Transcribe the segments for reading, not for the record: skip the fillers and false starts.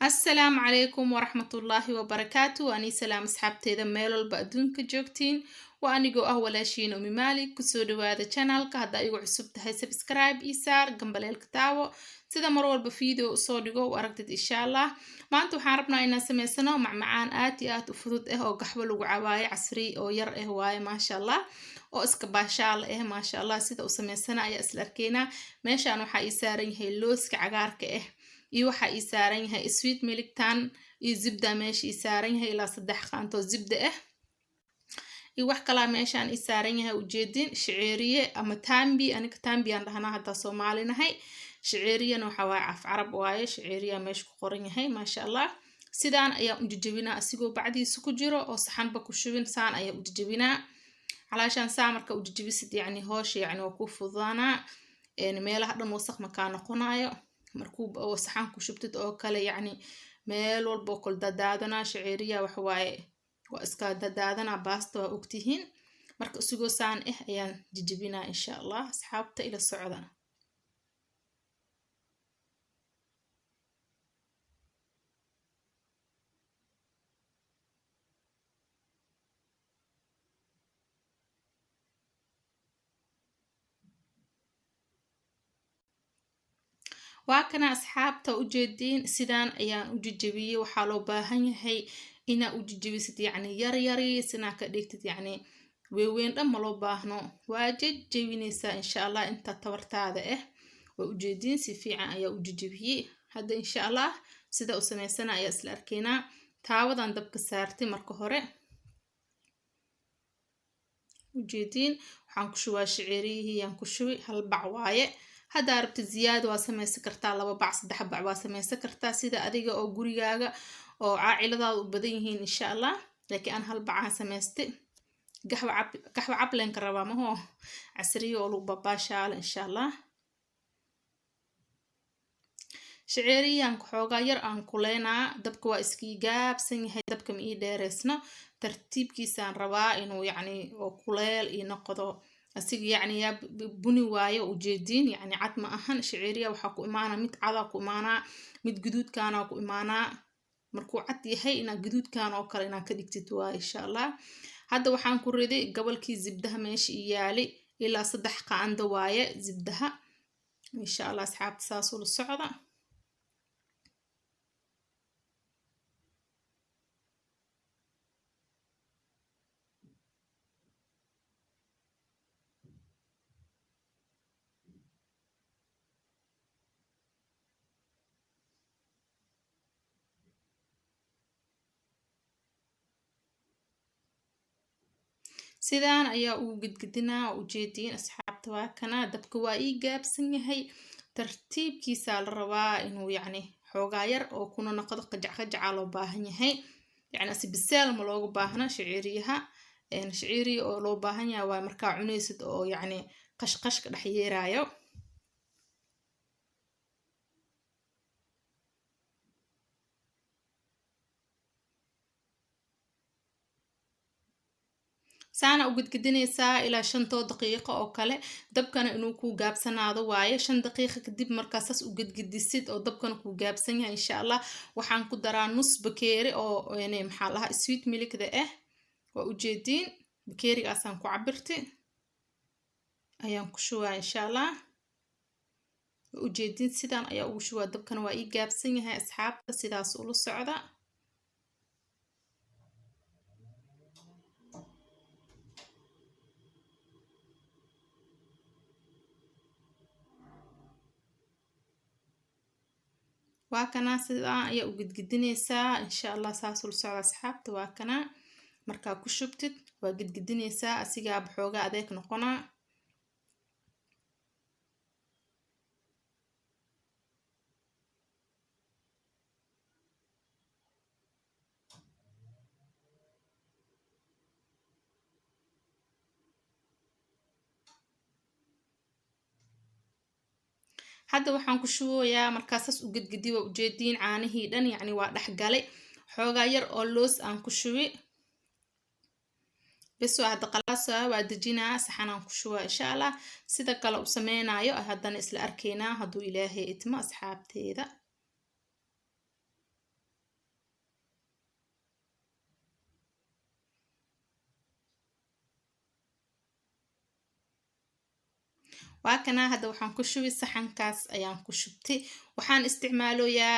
السلام عليكم ورحمة الله وبركاته. أني سلام أصحابتي ذا ميلول بأدون كجوكتين وأني جو أول شيء نومي مالك كسودو هذا channel كهذا يقول عصبت هاي سبسكرايب إيسار جنب الكتاوة سيدا مرور بفيديو صودقو وأركتد إن شاء الله. ما أنتو حاربنا إن سميسنا مع معان آت وفرود أو قحول وعواي عصري أو ير هواي ما شاء الله oo iska baashaal ma sha Allah sida uu sameysana ayaa isla arkeena meeshaan waxa ay saaran yahay looska cagaarka iyo waxa ay saaran yahay sweet milk tan iyo zibda meesha ay saaran yahay ilaa 3 qaanto zibda iyo wax kala meeshaan ay saaran yahay ujeedin shiceeriye ama tambi aniga tambi aan dhahnaa hadda Soomaalinahay shiceeriyana waxa waa af Arab waaye shiceeriya meesha ku qoran yahay ma sha Allah sidaan ayaa u jajabinaa asigoo bacdiisa ku jiro oo saxanba ku shubin saan ayaa u jajabinaa علشان سامرك وججبست يعني هوش يعني وكوف ضانا يعني ميلها دم وسخ مكان قنايو مركوب أو صحن كشبتت أو كلا يعني ميل والبوكل دادنا شعيرية وحواي وإسكا دادنا باستو وأكتهين مرك سجو سان يعني ججبنا إن شاء الله أصحابته إلى السعودة. وكنا أصحابته وجدين سدان أيان وججبيه وحالو باهن هي إنا وججبيست يعني يري سنا كديكت يعني وين أما لو باهنو واجد جبينيسا إن شاء الله أنت تورت هذا وجدين سفيعا أيا وججبيه هذا إن شاء الله سدا أسمي سنة أيا سلاركينا تعود عن دبك سارتي مركو هوري وجدين وحنكشوا شعيريه ينكشوا هالبعواية هذا ربط زيادة واسمي سكرتا لبا باع 3 باع واسمي سكرتا سيدا أديقا أو قريقاقا أو عائلة بدينهين إن شاء الله لكن أنا هالبعا سميستي قحوة عبلين كربا ما هو عسري ولو بابا شال إن شاء الله شعيري أنك حوغا ير أنكولينا دبكوا إسكي قاب سنهي دبكم إيه دارسنا ترتيب كيسان ربا إنو يعني وكوليل ينقضو أسيق يعني يا بني وايا وجدين يعني عد ما أهن شعيرية وحكو إمانا مت عضاكو إمانا مت جدود كانوا إمانا مركو عد يهي إنا جدود كانوا كلنا كديكتوا إن شاء الله هذا وحان كوريدي قبل كي زبدها ماشي إيالي إلا 3 قان دوايا زبدها إن شاء الله أصحاب تساسول الصعدة sidaan ayaa uu gidgidinaa ujeediin asxaabta waa kana dabka waa ii gaabsan yahay tartiibkiisa la rabaa inuu yacni xoogaa yar oo kuna noqdo qajac loo baahan yahay yacni asi bisaal ma looga baahna shiciiriyaha shiciiriya oo loo baahan yahay waa markaa cunaysid oo yacni qashqashka dhex yeeraayo سانا وقدقدينيسا إلى 5 دقيقة أو كله دبكنا إنه كو جابسنا هذا واي 5 دقيقة كدب مركزس وقدقديسيد أو دبكنا كو جابسنا إن شاء الله وحن قدران نص بكيري أو يعني محلها سويت ميلك ده وأجدين بكيري أصلا كو عبرتي أيام كشوا إن شاء الله وأجدين سيدان أيام وشوا دبكنا واي جابسنا هاي أصحاب سيدا سولو السعودة واكنا سيدا يا وقدقدينيسا إن شاء الله ساسول سعودة أصحابت واكنا مركا كشبتت وقدقدينيسا أسيقا بحوغا أديك نقونا hadda waxaan ku shubayaa markaasas u gudgudi waa ujeediin caanihii dhan yacni waa dhaxgalay xoogaa yar oo loos aan ku shubi bes waa hadda qalaasa waa dejinaa saxanaan ku shubaa insha Allah sida kale u sameynayo haddana isla arkaynaa hadduu ilaahay itma asxaabteeda waa kana hadda waxaan ku shubay saxankaas ayaan ku shubtay waxaan isticmaaloyaa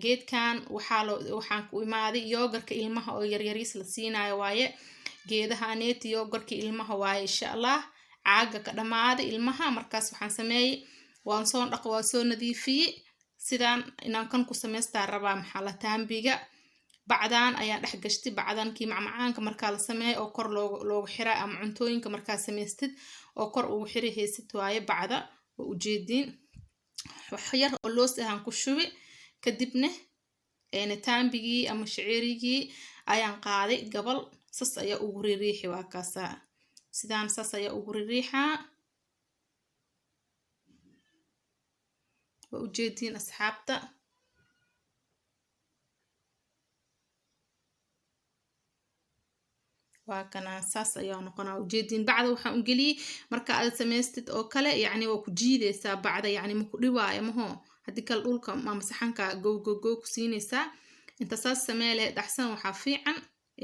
geedkan waxaan ku imaaday yogurka ilmaha oo yaryariis la siinayo waaye geedahaneeti yogurka ilmaha waaye insha Allah caaga ka dhamaaday ilmaha markaas waxaan sameeyay waan soo dhaq waa soo nadiifiyay sidaan inaan kan ku sameystaa rabaa maxaa la taambiga bacdaan ayaan dhex gashtay bacdaankii macmacaanka markaa la sameeyo oo kor loogu xiraa ama cuntooyinka markaa samaystid oo kor ugu xiri haysid waaye bacda oo ujeediin wax yar oo loos ahaan ku shubay kadibna taambigii ama shaciirigii ayaan qaaday gabal sas ayaa ugu riixi waa kaasa sidaan sas ayaa ugu riixaa waa ujeediin asxaabta waa kana saas ayaa noqonaa ujeedin bacda waxaan u geliyay marka aad samaystid oo kale yacni waa ku jiidaysaa bacda yacni ma ku dhibaayo maho haddii kale dhulka ama saxanka go ku siinaysaa inta saas samee leh dhaxsan waxaa fiican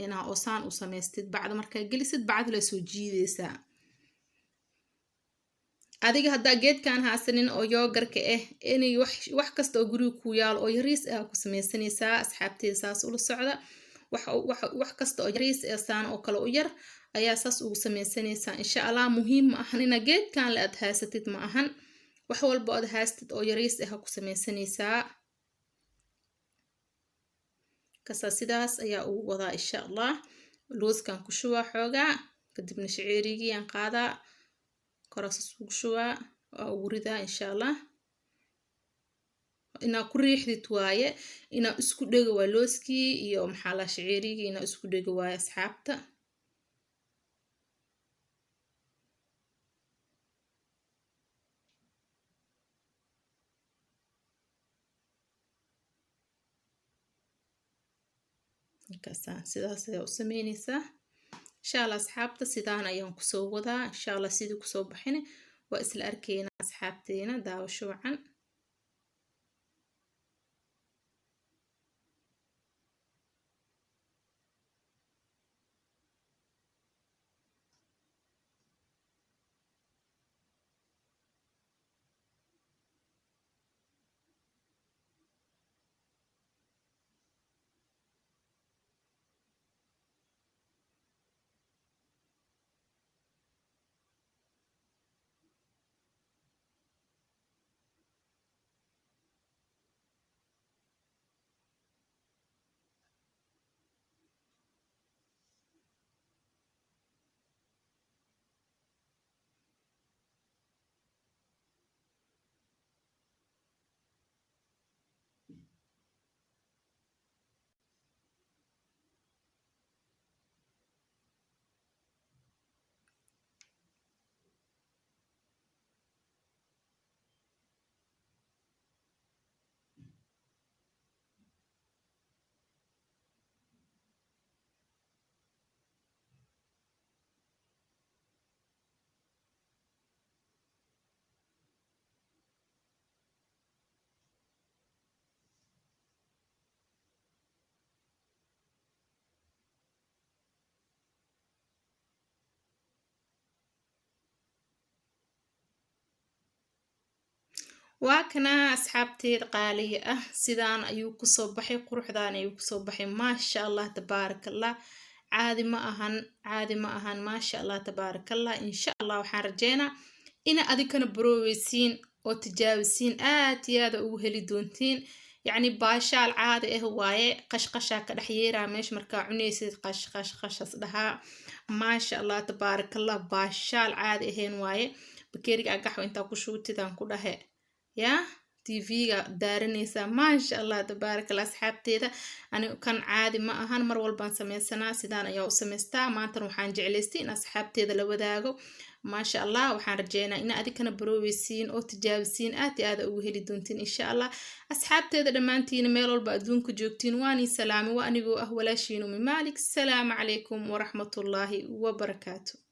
inaa oosaan u samaystid bacda markaa gelisid bacda la soo jiidaysaa adiga haddaa geedkan haasanin oo yoogarka inay wax kasta oo guriga ku yaalo oo yariis ah ku samaysanaysaa asxaabteeda saas ula socda wax kasta oo yariis saan oo kale u yar ayaa saas ugu samaysanaysaa insha Allah muhiim ma ahan ina geedkan la aad haasatid ma ahan wax walba aad haastid oo yariis ah ku samaysanaysaa kasa sidaas ayaa ugu wadaa insha Allah looskan ku shubaa xoogaa kadibna shaciirigii aan qaadaa korasas ugu shubaa waa ugu ridaa insha Allah inaa ku riixdid waaye inaa isku dhego waa looskii iyo maxaa la shaciirigii inaa isku dhego waaye asxaabta markaasaan sidaas ayaa u sameynaysaa insha Allah asxaabta sidaan ayaan kusoo wadaa insha Allah sidii kusoo baxina waa isla arkaynaa asxaabteena daawasho wacan waa kana asxaabteed qaaliga ah sidaan ayuu kusoo baxay quruxdaan ayuu kusoo baxay maasha Allah tabaarakallah caadi ma ahan maasha Allah tabaarakallah insha Allah waxaan rajeynaa ina adikana barooweysiin oo tijaabisiin aad iyo aad ugu heli doontiin yacni baashaal caadi waaye qashqashaa ka dhex yeeraa meesha markaa cunaysid qashqashas dhahaa maasha Allah tabaarakallah baashaal caadi ahayn waaye bakeeriga agaxo intaa ku shuutidaan ku dhahe يا تيفيga daaranaysa maasha Allah tabaarakallah asxaabteeda aniga kan caadi ma ahan mar walbaan sameysana sidaan ayaa u sameystaa maanta waxaan jeclaystay in asxaabteeda la wadaago maasha Allah waxaan rajeynaa in adikana barooweysiin oo tijaabisiin aad ugu heli doontiin insha Allah asxaabteeda dhamaantiin meel walba adduunka joogtiin waani salaami waa anigoo ah walaashiin Ummi Maalik salaamu calaykum wa rahmatullaahi wa barakaatuh